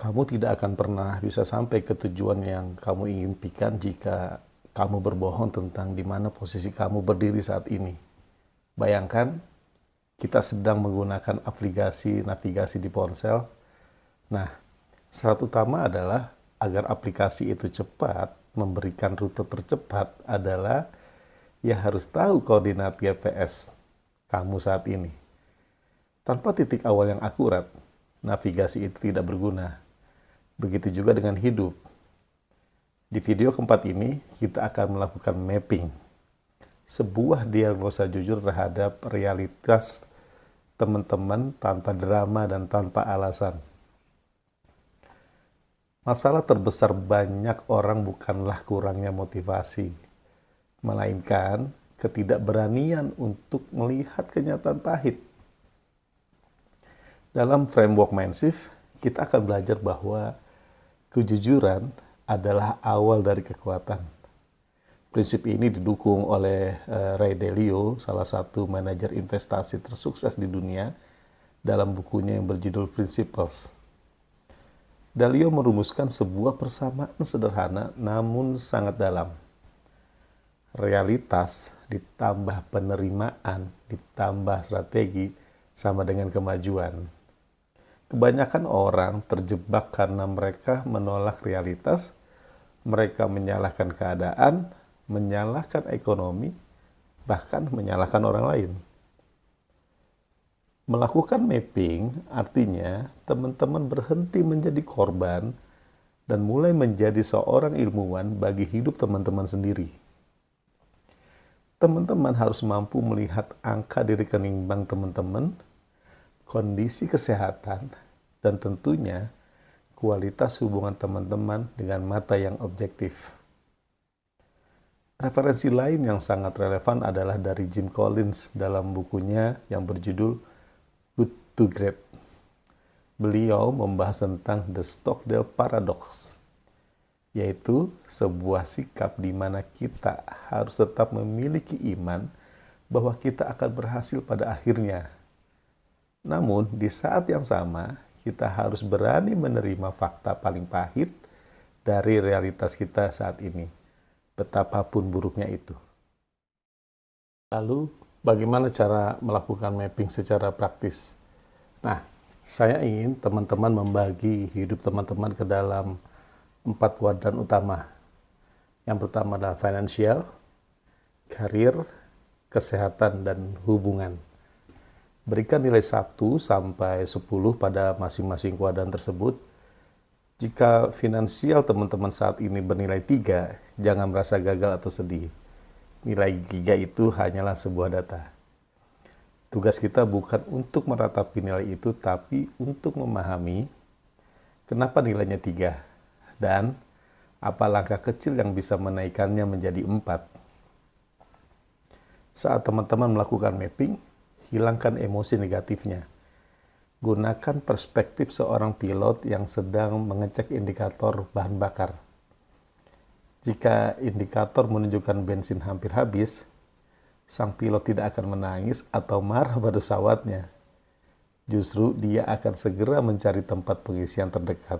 Kamu tidak akan pernah bisa sampai ke tujuan yang kamu impikan jika kamu berbohong tentang di mana posisi kamu berdiri saat ini. Bayangkan, kita sedang menggunakan aplikasi navigasi di ponsel. Nah, syarat utama adalah agar aplikasi itu cepat, memberikan rute tercepat adalah ya harus tahu koordinat GPS kamu saat ini. Tanpa titik awal yang akurat, navigasi itu tidak berguna. Begitu juga dengan hidup. Di video keempat ini, kita akan melakukan mapping, sebuah diagnosa jujur terhadap realitas teman-teman tanpa drama dan tanpa alasan. Masalah terbesar banyak orang bukanlah kurangnya motivasi, melainkan ketidakberanian untuk melihat kenyataan pahit. Dalam framework Mindshift, kita akan belajar bahwa kejujuran adalah awal dari kekuatan. Prinsip ini didukung oleh Ray Dalio, salah satu manajer investasi tersukses di dunia, dalam bukunya yang berjudul Principles. Dalio merumuskan sebuah persamaan sederhana namun sangat dalam. Realitas ditambah penerimaan ditambah strategi sama dengan kemajuan. Kebanyakan orang terjebak karena mereka menolak realitas, mereka menyalahkan keadaan, menyalahkan ekonomi, bahkan menyalahkan orang lain. Melakukan mapping artinya teman-teman berhenti menjadi korban dan mulai menjadi seorang ilmuwan bagi hidup teman-teman sendiri. Teman-teman harus mampu melihat angka di rekening bank teman-teman, kondisi kesehatan, dan tentunya kualitas hubungan teman-teman dengan mata yang objektif. Referensi lain yang sangat relevan adalah dari Jim Collins dalam bukunya yang berjudul Good to Great. Beliau membahas tentang The Stockdale Paradox, yaitu sebuah sikap di mana kita harus tetap memiliki iman bahwa kita akan berhasil pada akhirnya. Namun, di saat yang sama, kita harus berani menerima fakta paling pahit dari realitas kita saat ini, betapapun buruknya itu. Lalu, bagaimana cara melakukan mapping secara praktis? Nah, saya ingin teman-teman membagi hidup teman-teman ke dalam 4 kuadran utama. Yang pertama adalah financial, karir, kesehatan, dan hubungan. Berikan nilai 1 sampai 10 pada masing-masing kuadran tersebut. Jika finansial teman-teman saat ini bernilai 3, jangan merasa gagal atau sedih. Nilai 3 itu hanyalah sebuah data. Tugas kita bukan untuk meratapi nilai itu, tapi untuk memahami kenapa nilainya 3 dan apa langkah kecil yang bisa menaikkannya menjadi 4. Saat teman-teman melakukan mapping, hilangkan emosi negatifnya. Gunakan perspektif seorang pilot yang sedang mengecek indikator bahan bakar. Jika indikator menunjukkan bensin hampir habis, sang pilot tidak akan menangis atau marah pada pesawatnya. Justru dia akan segera mencari tempat pengisian terdekat.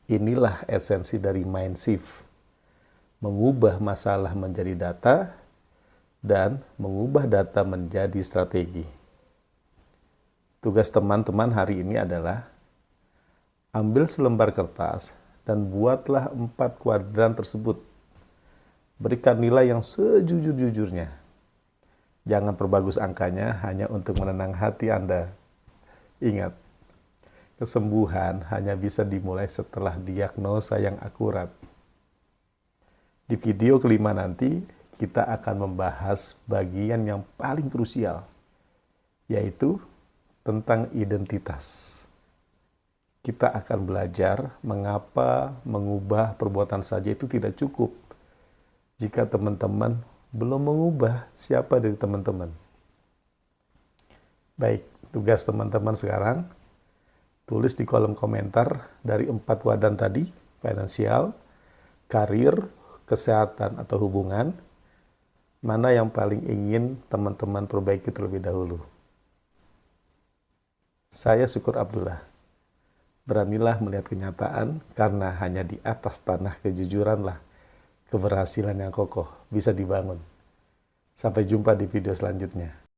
Inilah esensi dari Mindshift. Mengubah masalah menjadi data dan mengubah data menjadi strategi. Tugas teman-teman hari ini adalah ambil selembar kertas dan buatlah 4 kuadran tersebut. Berikan nilai yang sejujur-jujurnya. Jangan perbagus angkanya hanya untuk menenang hati Anda. Ingat, kesembuhan hanya bisa dimulai setelah diagnosa yang akurat. Di video kelima nanti, kita akan membahas bagian yang paling krusial, yaitu tentang identitas. Kita akan belajar mengapa mengubah perbuatan saja itu tidak cukup jika teman-teman belum mengubah siapa dari teman-teman. Baik, tugas teman-teman sekarang, tulis di kolom komentar dari 4 kuadran tadi, finansial, karir, kesehatan atau hubungan, mana yang paling ingin teman-teman perbaiki terlebih dahulu. Saya Syukur Abdullah. Beranilah melihat kenyataan, karena hanya di atas tanah kejujuranlah keberhasilan yang kokoh bisa dibangun. Sampai jumpa di video selanjutnya.